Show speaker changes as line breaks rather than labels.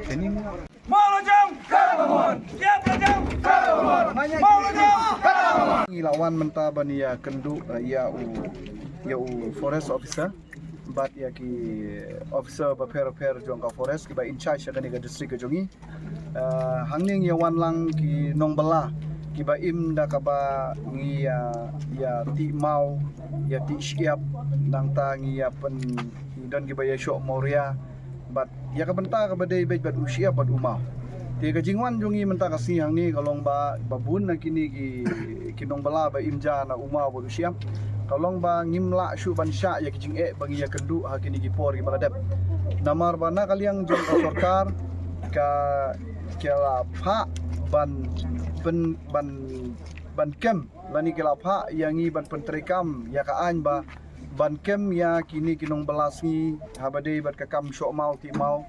Ini
Maulajam Kalamon, ya Prajam Kalamon, Maulajam Kalamon.
lawan menta bania kendu ya u forest officer bat ya ki officer ba per jong ka forest ki ba in charge ka ni ka district ka jongi hangning ya wan lang ki nong bala ki ba im da ka ba ngi ya ti mau ya ti siap nang ta ngi ya pen dan ki ba ya syok moria bat ya ka benta ka ba dei bet bat usia bat umau ti ka jingwan jongi menta ka sihang ni kalong ba babun na kini ki kinong bala ba imja na umau ba usia kalong ba ngimla syu ban sya ya kijing bang ya kendu ha kini ki por ki baladep namar bana kaliang jong ka sarkar ka kela pha ban kem lani kela pha yangi ban pentrikam ya ka an ba ban kem ya kini kinong balasi habade bat ka kam syok mau ti mau